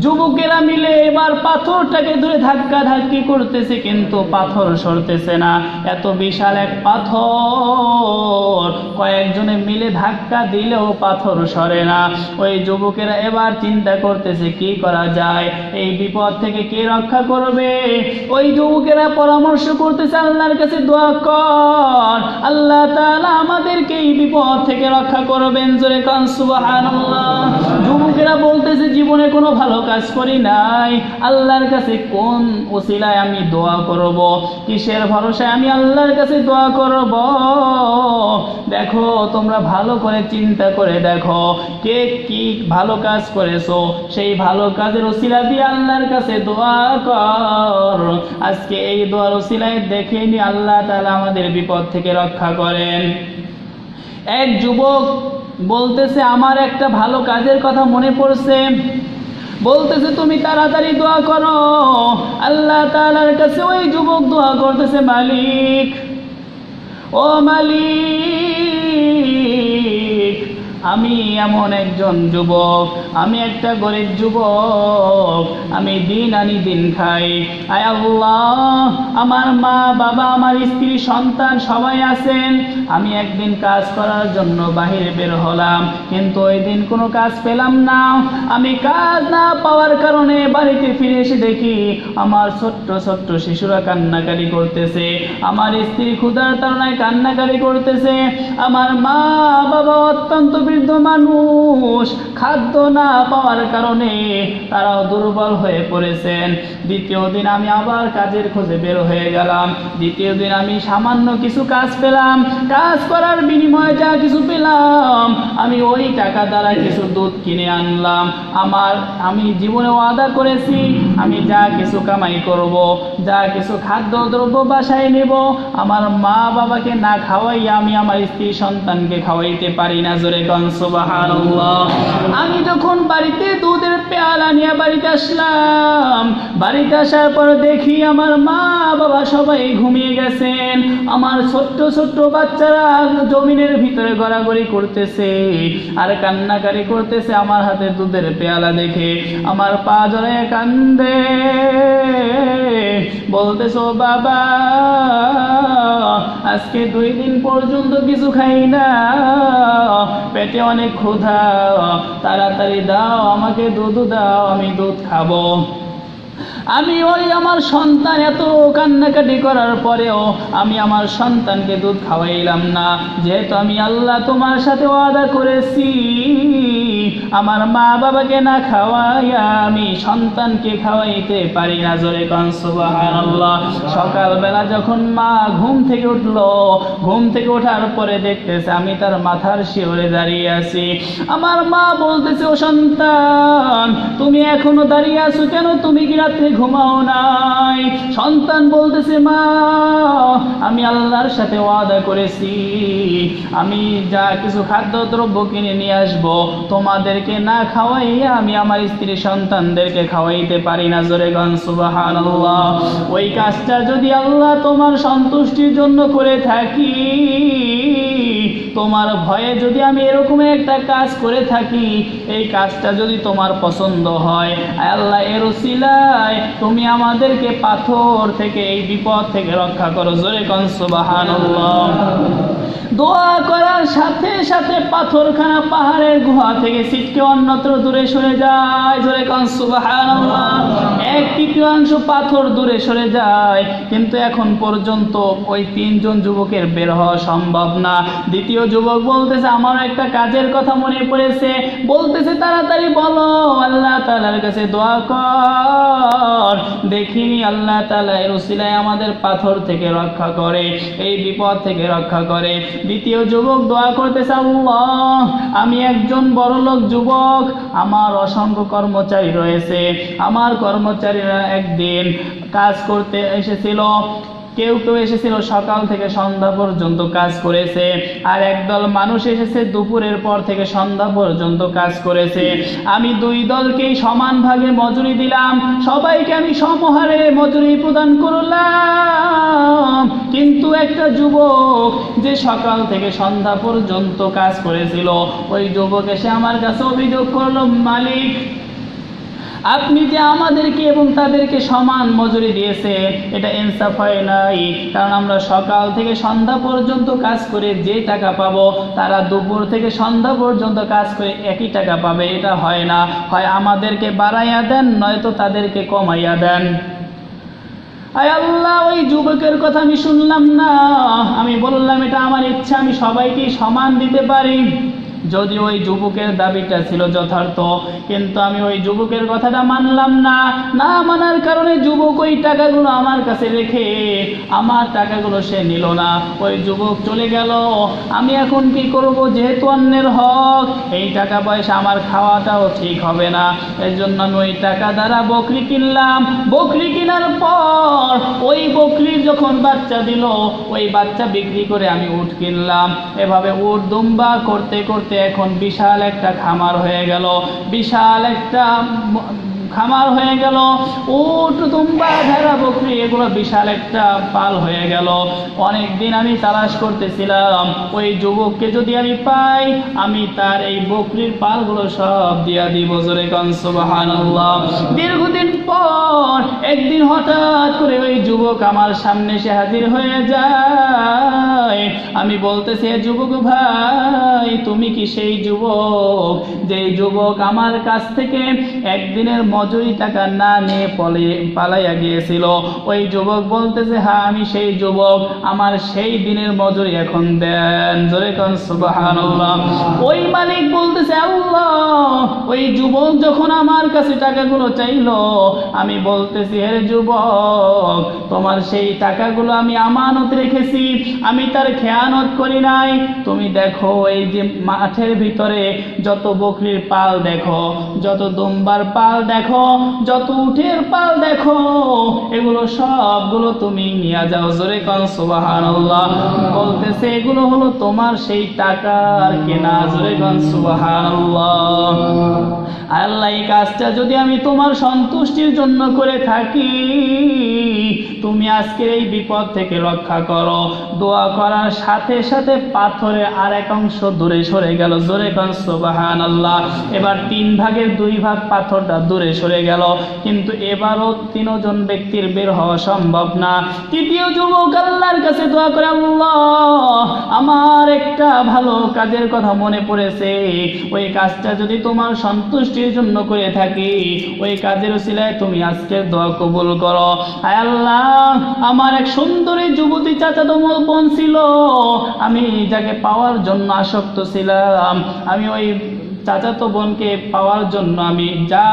যুবকেরা মিলে এবার পাথরটাকে ধরে ধাক্কা ধাক্কি করতেছে, কিন্তু পাথর সরতেছে না। এত বিশাল এক পাথর, কয়েকজনে মিলে ধাক্কা দিলেও পাথর সরে না। ওই যুবকেরা এবার চিন্তা করতেছে কি করা যায়, এই বিপদ থেকে কে রক্ষা করবে। ওই যুবকেরা পরামর্শ করতেছে, আল্লাহর কাছে দোয়া কর, আল্লাহ তাআলা আমাদেরকে এই বিপদ থেকে রক্ষা করবেন। জোরে কোন সুবহানাল্লাহ। যুবকেরা বলতেছে, জীবনে কোনো ভালো কাজ করি নাই, আল্লাহর কাছে কোন ওসিলায় আমি দোয়া করব, কিসের ভরসায় আমি আল্লাহর কাছে দোয়া করব। দেখো, তোমরা ভালো করে চিন্তা করে দেখো, কে কি ভালো কাজ করেছো, সেই ভালো কাজের ওসিলা দিয়ে আল্লাহর কাছে দোয়া কর। আজকে এই দোয়ার ওসিলায় দেখে নি আল্লাহ তাআলা আমাদের বিপদ থেকে রক্ষা করেন। এক যুবক বলতেছে, আমার একটা ভালো কাজের কথা মনে পড়ছে। বলতেছে, তুমি তাড়াতাড়ি দোয়া করো। আল্লাহ তাআলার কাছে ওই যুবক দোয়া করতেছে, মালিক, ও মালিক, আমি এমন একজন যুবক, আমি একটা গরিব যুবক, আমি দিন আনি দিন খাই। আয় আল্লাহ, আমার মা বাবা, আমার স্ত্রী সন্তান সবাই আছেন। আমি একদিন কাজ করার জন্য বাহিরে বের হলাম, কিন্তু ওই দিন কোনো কাজ পেলাম না। আমি কাজ না পাওয়ার কারণে বাড়িতে ফিরে এসে দেখি আমার ছোট্ট ছোট্ট শিশুরা কান্নাকাটি করতেছে, আমার স্ত্রী ক্ষুধার তাড়নায় কান্নাকাটি করতেছে, আমার মা বাবা অত্যন্ত বৃদ্ধ মানুষ, খাদ্য না পাওয়ার কারণে তারাও দুর্বল হয়ে পড়েছেন। দ্বিতীয় দিন আমি আবার কাজের খোঁজে বের হয়ে গেলাম। দ্বিতীয় দিন আমি সামান্য কিছু কাজ পেলাম। কাজ করার বিনিময়ে যা কিছু পেলাম, আমি ওই টাকা দ্বারা কিছু দুধ কিনে আনলাম। আমি জীবনে ওয়াদা করেছি, আমি যা কিছু কামাই করব, যা কিছু খাদ্য দ্রব্য বাসায় নেব, আমার মা বাবাকে না খাওয়াই আমি আমার স্ত্রী সন্তানকে খাওয়াইতে পারি না। জোরে কোন সুবহানাল্লাহ। আমি যখন যখন বাড়িতে দুধের পেয়ালা নিয়ে বাড়িতে আসলাম, বাড়িতে আসার পর দেখি আমার মা বাবা সবাই ঘুমিয়ে গেছেন। আমার ছোট্ট ছোট্ট বাচ্চারা জমিনের ভিতরে গড়াগড়ি করতেছে আর কান্নাকারি করতেছে আমার হাতে দুধের পেয়ালা দেখে। আমার পা জড়ায় কান্দে, বলতেছো বাবা আজকে 2 দিন পর্যন্ত কিছু খাই না, পেটে অনেক ক্ষুধা, তাড়াতাড়ি দাও আমাকে দুধ দাও, আমি দুধ খাবো। আমি ওই আমার সন্তান এত কান্নাকাটি করার পরেও আমি আমার সন্তানকে দুধ খাওয়াইলাম না, যেহেতু আমি আল্লাহ তোমার সাথে ওয়াদা করেছি আমার মা বাবাকে না খাওয়াইয়া আমি সন্তানকে খাওয়াইতে পারি না। জোরে কোন সুবহানাল্লাহ। সকালবেলা যখন মা ঘুম থেকে উঠলো, ঘুম থেকে ওঠার পরে দেখতেছে আমি তার মাথার শিওরে দাঁড়িয়ে আছি। আমার মা বলতেছে, ও সন্তান তুমি এখনো দাঁড়িয়ে আছো কেন, তুমি কি রাত্রে ঘুমাও নাই? সন্তান বলতেছে, মা আমি আল্লাহর সাথে ওয়াদা করেছি আমি যা কিছু খাদ্যদ্রব্য কিনে নিয়ে আসবো তোমাদেরকে না খাওয়াইয়া আমি আমার স্ত্রী সন্তানদেরকে খাওয়াইতে পারি না। জোরে গান সুবহানাল্লাহ। ওই কাজটা যদি আল্লাহ তোমার সন্তুষ্টির জন্য করে থাকি, তোমার ভয়ে যদি আমি এরকম একটা কাজ করে থাকি, এই কাজটা যদি তোমার পছন্দ হয়, আল্লাহ এর উসিলায় তুমি আমাদেরকে পাথর থেকে এই বিপদ থেকে রক্ষা করো। জোরে কোন সুবহানাল্লাহ। দোয়া করার সাথে সাথে পাথরখানা পাহাড়ের গুহা থেকে ছিটকে অন্যত্র দূরে সরে যায়। জোরে কোন সুবহানাল্লাহ। 1/3 পাথর দূরে সরে যায়, কিন্তু এখন পর্যন্ত ওই 3 জন যুবকের বের হওয়া সম্ভব না। দ্বিতীয় যুবক বলতেছে, আমার একটা কাজের কথা মনে পড়েছে, বলতেছে তাড়াতাড়ি বলো, আল্লাহ তাআলার কাছে দোয়া কর, দেখিনি আল্লাহ তাআলা এর উসিলায় আমাদের পাথর থেকে রক্ষা করে, এই বিপদ থেকে রক্ষা করে। দ্বিতীয় যুবক দোয়া করতেছে, আল্লাহ আমি একজন বড়লোক যুবক, আমার অসংখ্য কর্মচারী রয়েছে, আমার কর্মচারীরা একদিন কাজ করতে এসেছিল, কেউ কেউ এসেছিল সকাল থেকে সন্ধ্যা পর্যন্ত কাজ করেছে, আর একদল মানুষ এসেছে দুপুরের পর থেকে সন্ধ্যা পর্যন্ত কাজ করেছে। আমি 2 দলকেই সমান ভাগে মজুরি দিলাম, সবাইকে আমি সমহারে মজুরি প্রদান করলাম, কিন্তু একটা যুবক যে সকাল থেকে সন্ধ্যা পর্যন্ত কাজ করেছিল, ওই যুবক এসে আমার কাছে অভিযোগ করলো, মালিক আপনি যে আমাদেরকে এবং তাদেরকে সমান মজুরি দিয়েছে, এটা ইনসাফ হয় নাই, কারণ আমরা সকাল থেকে সন্ধ্যা পর্যন্ত কাজ করে যে টাকা পাবো, তারা দুপুর থেকে সন্ধ্যা পর্যন্ত কাজ করে একই টাকা পাবে, এটা হয় না, হয় আমাদেরকে বাড়াইয়া দেন নয়তো তাদেরকে কমাইয়া দেন। আয় আল্লাহ, ওই যুবকের কথা আমি শুনলাম না, আমি বললাম এটা আমার ইচ্ছা, আমি সবাইকে সমান দিতে পারি। যদি ওই যুবকের দাবিটা ছিল যথার্থ, কিন্তু আমি ওই যুবকের কথাটা মানলাম না, না মানার কারণে যুবক ওই টাকাগুলো আমার কাছে রেখে আমার টাকাগুলো সে নিল না, ওই যুবক চলে গেল। আমি এখন কি করব, যেহেতু অন্যের হক, এই টাকা পয়সা আমার খাওয়াটাও ঠিক হবে না, এর জন্য আমি ওই টাকা দ্বারা বকরি কিনলাম। বকরি কেনার পর ওই বকরির যখন বাচ্চা দিল, ওই বাচ্চা বিক্রি করে আমি উট কিনলাম। এভাবে উট দুম্বা করতে করতে এখন বিশাল একটা খামার হয়ে গেল, বিশাল একটা খামার হয়ে গেল, উট দুম্বা ভেড়া বকরি এগুলো বিশাল একটা পাল হয়ে গেল। অনেকদিন আমি তালাশ করতেছিলাম, ওই যুবককে যদি আমি পাই, আমি তার এই বকরির পালগুলো সব দিয়া দিব। জোরে কোন সুবহানাল্লাহ। দীর্ঘদিন পর একদিন হঠাৎ করে ওই যুবক আমার সামনে এসে হাজির হয়ে যায়। আমি বলতেছি, যুবক ভাই, তুমি কি সেই যুবক যে যুবক আমার কাছ থেকে একদিনের মজুরি টাকা না নিয়ে পালাইয়া গিয়েছিল? ওই যুবক বলতেছে, হ্যাঁ আমি সেই যুবক, আমার সেই দিনের মজুরি এখন দেন। জোরে কোন সুবহানাল্লাহ। ওই মালিক বলতেছে, আল্লাহ ওই যুবক যখন আমার কাছে টাকাগুলো চাইলো, আমি বলতেছি, হে যুবক, তোমার সেই টাকাগুলো আমি আমানত রেখেছি, আমি তার খেয়ানত করি নাই। তুমি দেখো এই যে মাঠের ভিতরে যত বকরির পাল দেখো, যত দুম্বার পাল দেখো, দেখো, যত উটের পাল দেখো, এগুলো সবগুলো তুমি নিয়ে যাও। জোরে কোন সুবহানাল্লাহ। বলতেছে এগুলো হলো তোমার সেই টাকার কেনা। জোরে কোন সুবহানাল্লাহ। আল্লাহ, এই কাজটা যদি আমি তোমার সন্তুষ্টির জন্য করে থাকি, তুমি আজকে এই বিপদ থেকে রক্ষা করো। দোয়া করার সাথে সাথে পাথরে আর এক অংশ দূরে সরে গেল। জোরে কোন সুবহানাল্লাহ। এবার 3 ভাগের 2 ভাগ পাথরটা দূরে সরে গেল, কিন্তু এবারও 3 জন ব্যক্তির বের হওয়া সম্ভব না। তৃতীয় যুবক আল্লাহর কাছে দোয়া করে, আল্লাহ, আমার একটা ভালো কাজের কথা মনে পড়েছে, ওই কাজটা যদি তোমার সন্তুষ্টির জন্য করে থাকি, ওই কাজের উসিলায় তুমি আজকের দোয়া কবুল করো। হায় আল্লাহ, আমার এক সুন্দরী যুবতী চাচাতো বোন ছিল, আমি যাকে পাওয়ার জন্য আসক্ত ছিলাম। আমি ওই চাচাতো বোনকে পাওয়ার জন্য আমি যা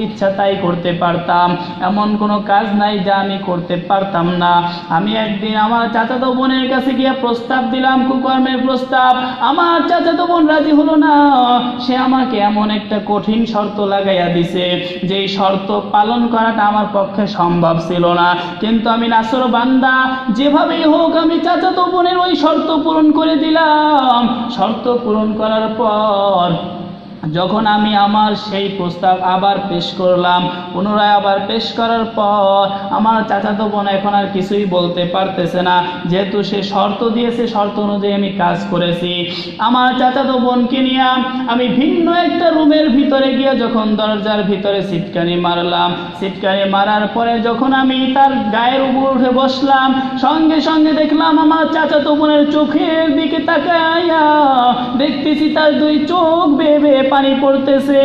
ইচ্ছা তাই করতে পারতাম, এমন কোনো কাজ নাই যা আমি করতে পারতাম না। আমি একদিন আমার চাচাতো বোনের কাছে গিয়ে প্রস্তাব দিলাম, কুকর্মের প্রস্তাব। আমার চাচাতো বোন রাজি হলো না। সে আমাকে এমন একটা কঠিন শর্ত লাগাইয়া দিছে, যেই শর্ত পালন করাটা আমার পক্ষে সম্ভব ছিল না। কিন্তু আমি নাসর বান্দা, যেভাবেই হোক আমি চাচাতো বোনের ওই শর্ত পূরণ করে দিলাম। শর্ত পূরণ করার পর যখন আমি আমার সেই প্রস্তাব আবার পেশ করলাম, পুনরায় আবার পেশ করার পর আমার চাচাতো বোন এখন আর কিছুই বলতে পারতেছে না, যেহেতু সে শর্ত দিয়েছে, শর্ত অনুযায়ী আমি কাজ করেছি। আমার চাচাতো বোনকে নিয়ে আমি ভিন্ন একটা রুমের ভিতরে গিয়ে যখন দরজার ভিতরে সিটকানি মারলাম, সিটকানি মারার পরে যখন আমি তার গায়ের উপর উঠে বসলাম, সঙ্গে সঙ্গে দেখলাম আমার চাচাতো বোনের চোখের দিকে তাকাইয়া দেখতেছি তার 2 চোখ বেয়ে বেয়ে পানি পড়তেছে।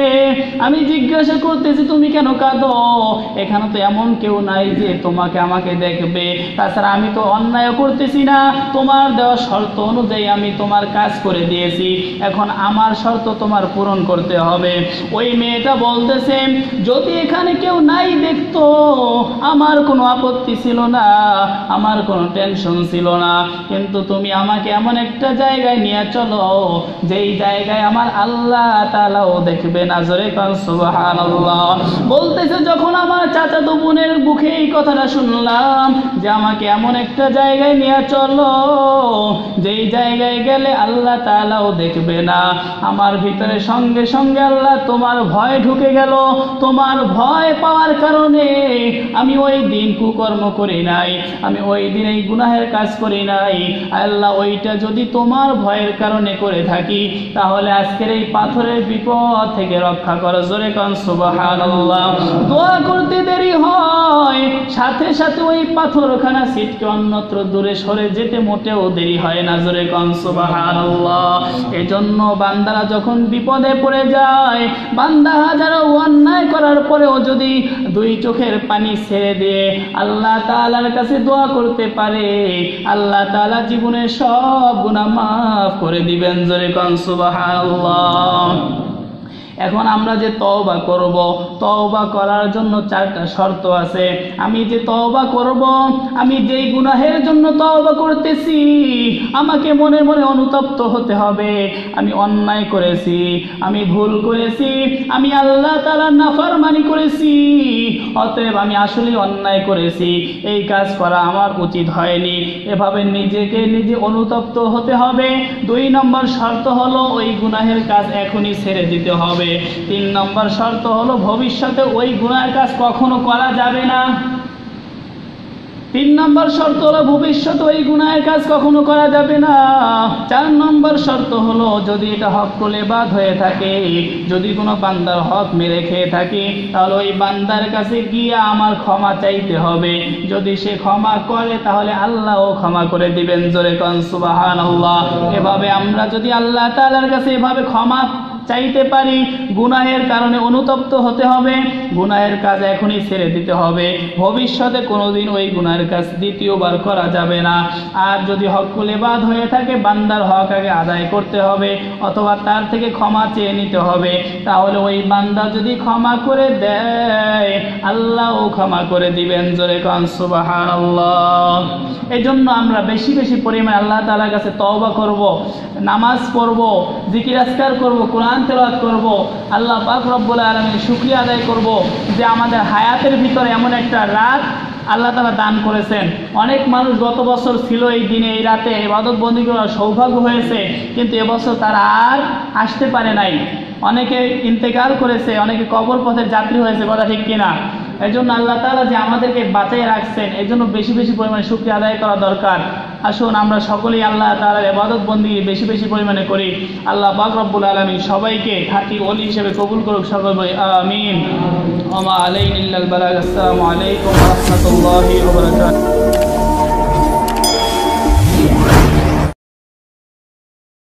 আমি জিজ্ঞাসা করতেছি, তুমি কেন কাঁদো? এখানে তো এমন কেউ নাই যে তোমাকে আমাকে দেখবে, তাছাড়া আমি তো অন্যায় করতেছি না, তোমার দেওয়া শর্ত অনুযায়ী আমি তোমার কাজ করে দিয়েছি, এখন আমার শর্ত তোমার পূরণ করতে হবে। ওই মেয়েটা বলতেছে, যদি এখানে কেউ নাই দেখতো আমার কোনো আপত্তি ছিল না, আমার কোনো টেনশন ছিল না, কিন্তু তুমি আমাকে এমন একটা জায়গায় নিয়ে চলো যেই জায়গায় আমার আল্লাহ তাআলাও দেখবে না। জোরে কোন সুবহানাল্লাহ। বলতেছে যখন আমার চাচাতো বোনের মুখে এই কথাটা শুনলাম যে আমাকে এমন একটা জায়গায় নিয়ে চলো যেই জায়গায় গেলে আল্লাহ তাআলাও দেখবে না, আমার ভিতরে সঙ্গে সঙ্গে আল্লাহ তোমার ভয় ঢুকে গেল। তোমার ভয় পাওয়ার কারণে আমি ওই দিন কুকর্ম করি নাই, আমি ওই দিন এই গুনাহের কাজ করি নাই। আল্লাহ, ওইটা যদি তোমার ভয়ের কারণে করে থাকি, তাহলে আজকের এই পাথরের বিপদ থেকে রক্ষা করো। জোরে কোন সুবহানাল্লাহ। দোয়া করতে দেরি হয়, সাথে সাথে ওই পাথরখানা ছিটকে অন্যত্র দূরে সরে যেতে মোটেও দেরি হয় না। জোরে কোন সুবহানাল্লাহ। এজন্য বান্দারা যখন বিপদে পড়ে যায়, বান্দা হাজারো অন্যায় করার পরেও যদি 2 চোখের পানি ছেড়ে দিয়ে আল্লাহ তাআলার কাছে দোয়া করতে পারে, আল্লাহ তাআলা জীবনের সব গুনাহ মাফ করে দিবেন। জোরে কোন সুবহানাল্লাহ। এখন আমরা যে তওবা করব, তওবা করার জন্য 4টা শর্ত আছে। আমি যে তওবা করব, আমি যেই গুনাহের জন্য তওবা করতেছি, আমাকে মনে মনে অনুতপ্ত হতে হবে। আমি অন্যায় করেছি, আমি ভুল করেছি, আমি আল্লাহ তাআলার নাফরমানি করেছি, অতএব আমি আসলে অন্যায় করেছি, এই কাজ করা আমার উচিত হয়নি। এভাবে নিজেকে নিজে অনুতপ্ত হতে হবে। 2 নম্বর শর্ত হলো ওই গুনাহের কাজ এখনই ছেড়ে দিতে হবে। 3 নম্বর শর্ত হলো ভবিষ্যতে ওই গুনাহের কাজ কখনো করা যাবে না। 3 নম্বর শর্ত হলো ভবিষ্যতে ওই গুনাহের কাজ কখনো করা যাবে না। 4 নম্বর শর্ত হলো যদি এটা হকুল ইবাদ হয়ে থাকে, যদি কোনো বান্দার হক মেরে খেয়ে থাকে, তাহলে ওই বান্দার কাছে গিয়ে আমার ক্ষমা চাইতে হবে। যদি সে ক্ষমা করে তাহলে আল্লাহও ক্ষমা করে দিবেন। জোরে কোন সুবহানাল্লাহ। এভাবে আমরা যদি আল্লাহ তাআলার কাছে এভাবে ক্ষমা চাইতে পারি, গুনাহের কারণে অনুতপ্ত হতে হবে, গুনাহের কাজ এখনই ছেড়ে দিতে হবে, ভবিষ্যতে কোনোদিন ওই গুনাহের কাজ দ্বিতীয়বার করা যাবে না। আর যদি হকুল ইবাদ হয়ে থাকে, বান্দার হক আগে আদায় করতে হবে অথবা তার থেকে ক্ষমা চেয়ে নিতে হবে। তাহলে ওই বান্দা যদি ক্ষমা করে দেয়, আল্লাহও ক্ষমা করে দিবেন। জোরে কোন সুবহানাল্লাহ। এই জন্য আমরা বেশি বেশি পরিমাণে আল্লাহ তাআলার কাছে তওবা করব, নামাজ পড়ব, জিকির আজকার করব, কোরআন কোরআন তেলাওয়াত করব, আল্লাহ পাক রব্বুল আলামিনের শুকরিয়া আদায় করব যে আমাদের হায়াতের ভিতরে এমন একটা রাত আল্লাহ তাআলা দান করেছেন। অনেক মানুষ গত বছর ছিল এই দিনে এই রাতে ইবাদত বন্দেগী করার সৌভাগ্য হয়েছে, কিন্তু এবছর তারা আর আসতে পারে নাই। অনেকে ইন্তেকাল করেছে, অনেকে কবর পথের যাত্রী হয়েছে, কথা ঠিক কিনা? এই জন্য আল্লাহ তাআলা যে আমাদেরকে বাঁচিয়ে রাখছেন, এই জন্য বেশি বেশি পরিমাণে শুকরিয়া আদায় করা দরকার। আসুন আমরা সকলেই আল্লাহ তাআলার ইবাদত বন্দেগী বেশি বেশি পরিমাণে করি। আল্লাহ পাক রব্বুল আলামিন সবাইকে খাঁটি ওলি হিসেবে কবুল করুক, সকল বলি আমিন। ওয়া মা আলাইনা ইল্লাল বালাগ। আসসালামু আলাইকুম ওয়া রাহমাতুল্লাহি ওয়া বারাকাতুহু।